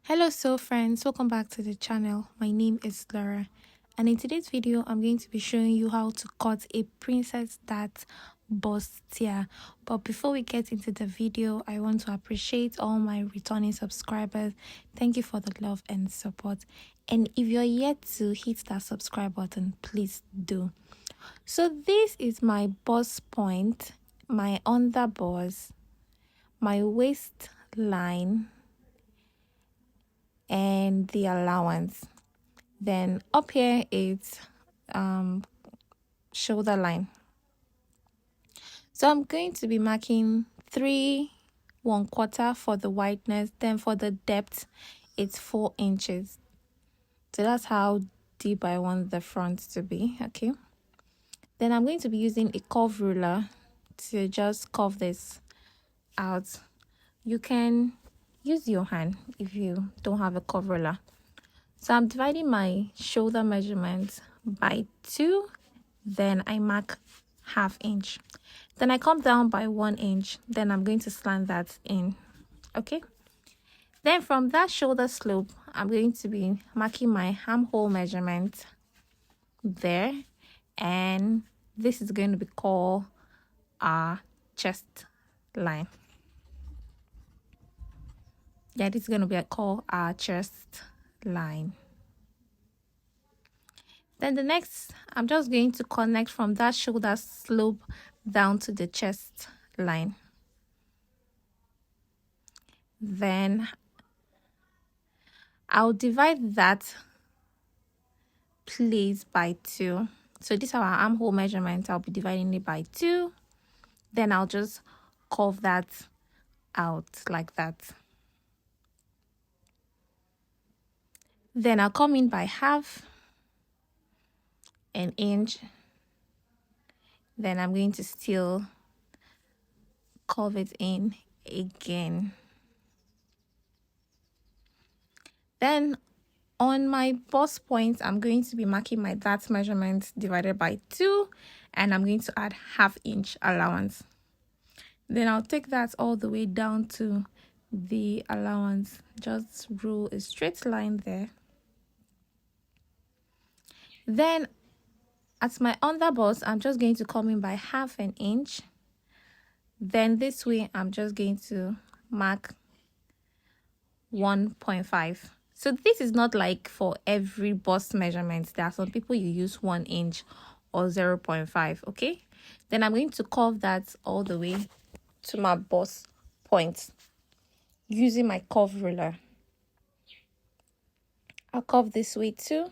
Hello soul friends, welcome back to the channel. My name is Laura, and in today's video I'm going to be showing you how to cut a princess dart bustier. But before we get into the video, I want to appreciate all my returning subscribers. Thank you for the love and support, and if you're yet to hit that subscribe button, please do. So this is my bust point, my underbust, my waistline, and the allowance. Then up here it's shoulder line. So I'm going to be marking 3 1/4 for the wideness. Then for the depth it's 4 inches. So that's how deep I want the front to be. Okay, then I'm going to be using a curve ruler to just curve this out. You can use your hand if you don't have a curve ruler. So I'm dividing my shoulder measurement by 2, then I mark 1/2 inch. Then I come down by 1 inch, then I'm going to slant that in. Okay, then from that shoulder slope, I'm going to be marking my armhole measurement there, and this is going to be called our chest line. Yeah, this is going to be called our chest line. Then the next, I'm just going to connect from that shoulder slope down to the chest line. Then I'll divide that place by 2. So this is our armhole measurement. I'll be dividing it by 2. Then I'll just curve that out like that. Then I'll come in by 1/2 an inch. Then I'm going to still curve it in again. Then on my bust point, I'm going to be marking my dart measurement divided by 2, and I'm going to add 1/2 inch allowance. Then I'll take that all the way down to the allowance. Just rule a straight line there. Then at my underbust, I'm just going to come in by 1/2 an inch. Then this way, I'm just going to mark 1.5. So this is not like for every bust measurement. There are some people you use 1 inch or 0.5. Okay, then I'm going to curve that all the way to my bust point using my curve ruler. I'll curve this way too.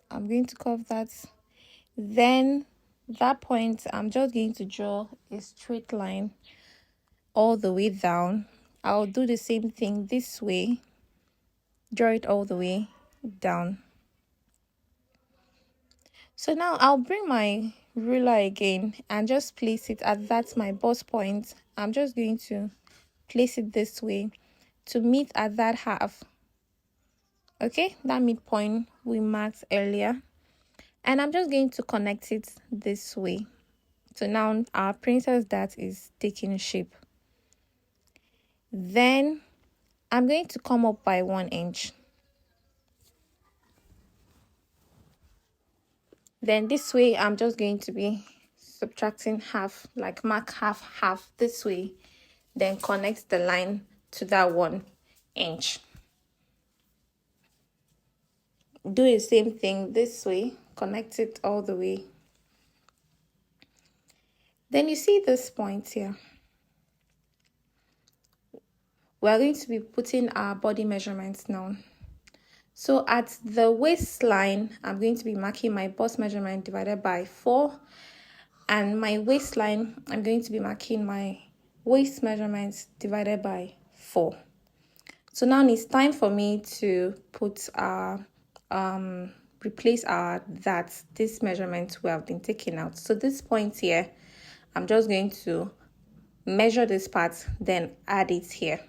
I'm going to curve that. Then that point, I'm just going to draw a straight line all the way down. I'll do the same thing this way. Draw it all the way down. So now I'll bring my ruler again and just place it at that my bust point. I'm just going to place it this way to meet at that 1/2. Okay, that midpoint we marked earlier, and I'm just going to connect it this way. So now our princess dart is taking shape. Then I'm going to come up by 1 inch. Then this way, I'm just going to be subtracting 1/2, like mark 1/2 this way, then connect the line to that 1 inch. Do the same thing this way, connect it all the way. Then you see this point here. We're going to be putting our body measurements now. So at the waistline, I'm going to be marking my bust measurement divided by 4. And my waistline, I'm going to be marking my waist measurements divided by 4. So now it's time for me to put our replace our this measurement we have been taking out. So this point here, I'm just going to measure this part, then add it here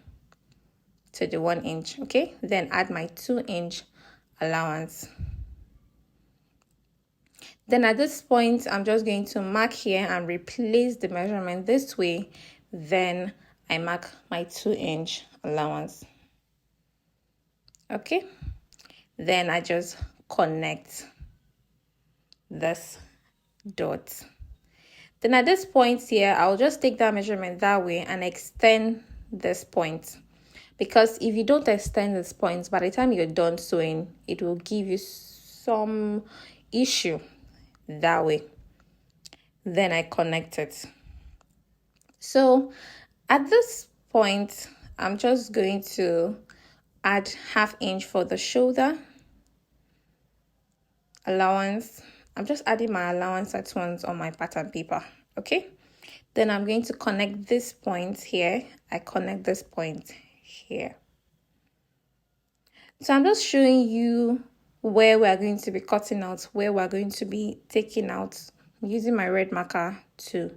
to the 1 inch. Okay, then add my 2 inch allowance. Then at this point, I'm just going to mark here and replace the measurement this way. Then I mark my 2-inch allowance. Okay, then I just connect this dot. Then at this point here, I'll just take that measurement that way and extend this point, because if you don't extend this point, by the time you're done sewing, it will give you some issue that way. Then I connect it. So at this point, I'm just going to add 1/2 inch for the shoulder allowance. I'm just adding my allowance at once on my pattern paper. Okay, then I'm going to connect this point here. I connect this point here. So I'm just showing you where we are going to be cutting out, where we're going to be taking out, using my red marker to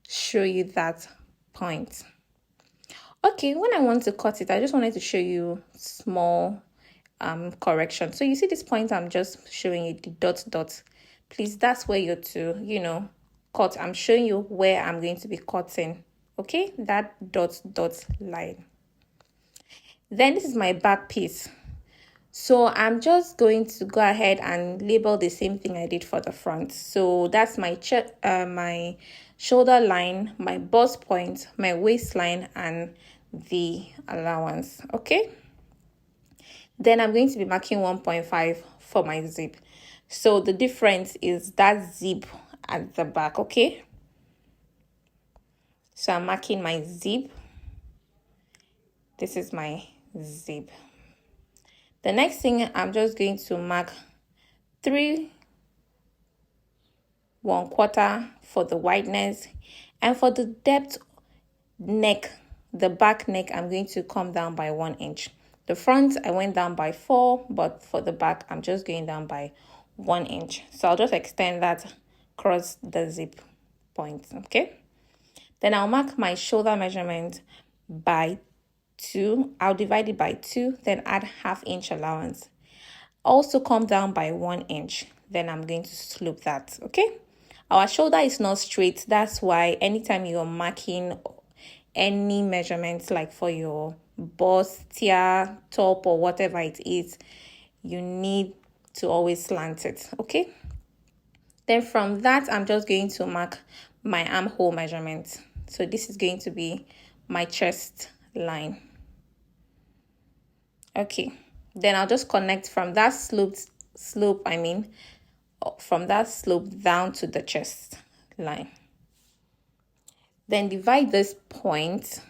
show you that point. Okay, when I want to cut it, I just wanted to show you small correction. So you see this point, I'm just showing you the dot. Please, that's where you're to, cut. I'm showing you where I'm going to be cutting. Okay, that dot line. Then this is my back piece. So I'm just going to go ahead and label the same thing I did for the front. So that's my my shoulder line, my bust point, my waistline, and the allowance. Okay, then I'm going to be marking 1.5 for my zip. So the difference is that zip at the back. Okay, so I'm marking my zip. This is my zip. The next thing, I'm just going to mark 3 1/4 for the wideness, and for the depth neck, the back neck, I'm going to come down by 1 inch. The front, I went down by 4, but for the back, I'm just going down by 1 inch. So I'll just extend that across the zip point. Okay, then I'll mark my shoulder measurement by 2. I'll divide it by 2, then add 1/2 inch allowance. Also come down by 1 inch. Then I'm going to slope that. Okay, our shoulder is not straight. That's why anytime you're marking any measurements, like for your bustier, top, or whatever it is, you need to always slant it. Okay, then from that, I'm just going to mark my armhole measurement. So this is going to be my chest line. Okay, then I'll just connect from that from that slope down to the chest line. Then divide this point.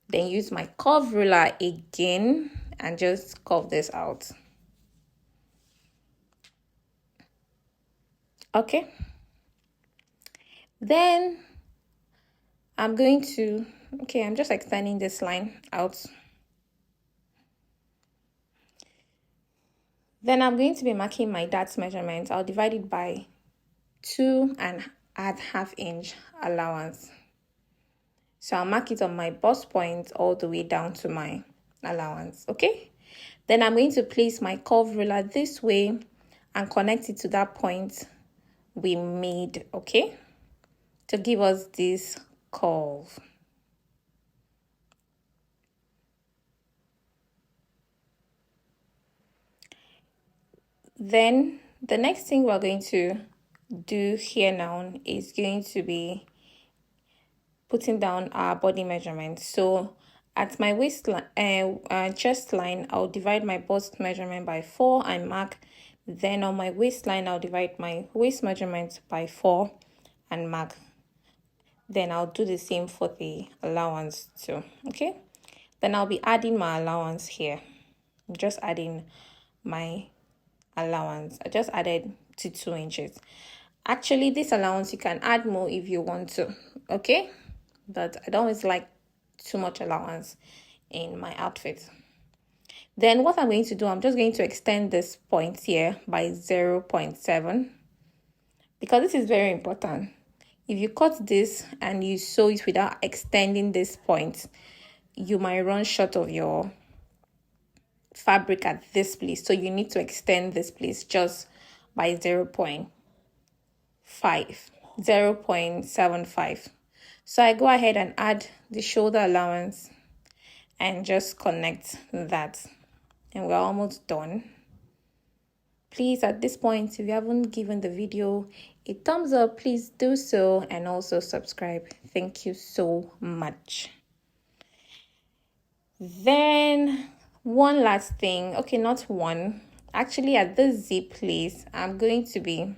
Then use my curve ruler again and just curve this out. Okay. Then I'm just extending this line out. Then I'm going to be marking my dart measurement. I'll divide it by 2 and add 1/2 inch allowance. So I'll mark it on my bust point all the way down to my allowance. Okay, then I'm going to place my curve ruler this way and connect it to that point we made, okay, to give us this curve. Then the next thing we're going to do here now is going to be putting down our body measurement. So at my chest line, I'll divide my bust measurement by 4 and mark. Then on my waistline, I'll divide my waist measurement by 4 and mark. Then I'll do the same for the allowance too. Okay, then I'll be adding my allowance here. I'm just adding my allowance. I just added to 2 inches. Actually, this allowance you can add more if you want to. Okay, but I don't always like too much allowance in my outfit. Then what I'm going to do, I'm just going to extend this point here by 0.7, because this is very important. If you cut this and you sew it without extending this point, you might run short of your fabric at this place. So you need to extend this place just by 0.75. So I go ahead and add the shoulder allowance and just connect that, and we're almost done. Please, at this point, if you haven't given the video a thumbs up, please do so, and also subscribe. Thank you so much. Then one last thing, okay, not one, actually at this zip place, I'm going to be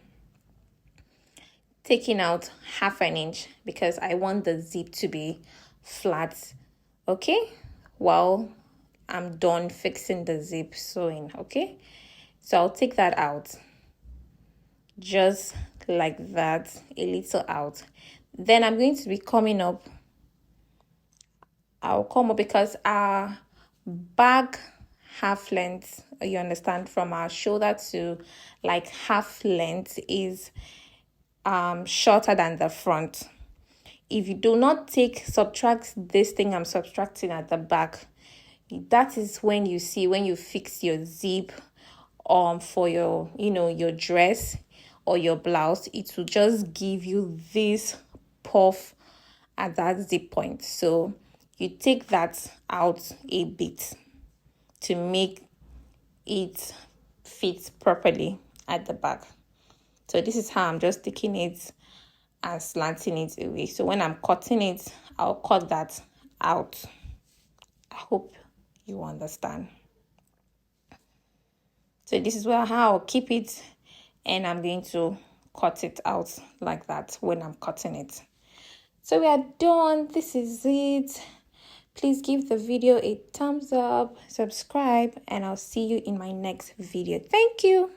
taking out 1/2 inch because I want the zip to be flat. Okay, well, I'm done fixing the zip sewing. Okay, so I'll take that out just like that, a little out. Then I'm going to be coming up. I'll come up because our bag half length, you understand, from our shoulder to like half length is shorter than the front. If you do not subtract this thing I'm subtracting at the back, that is when you see, when you fix your zip for your, your dress or your blouse, it will just give you this puff at that zip point. So you take that out a bit to make it fit properly at the back. So this is how I'm just taking it and slanting it away. So when I'm cutting it, I'll cut that out. I hope you understand. So this is how I'll keep it, and I'm going to cut it out like that when I'm cutting it. So we are done. This is it. Please give the video a thumbs up, subscribe, and I'll see you in my next video. Thank you.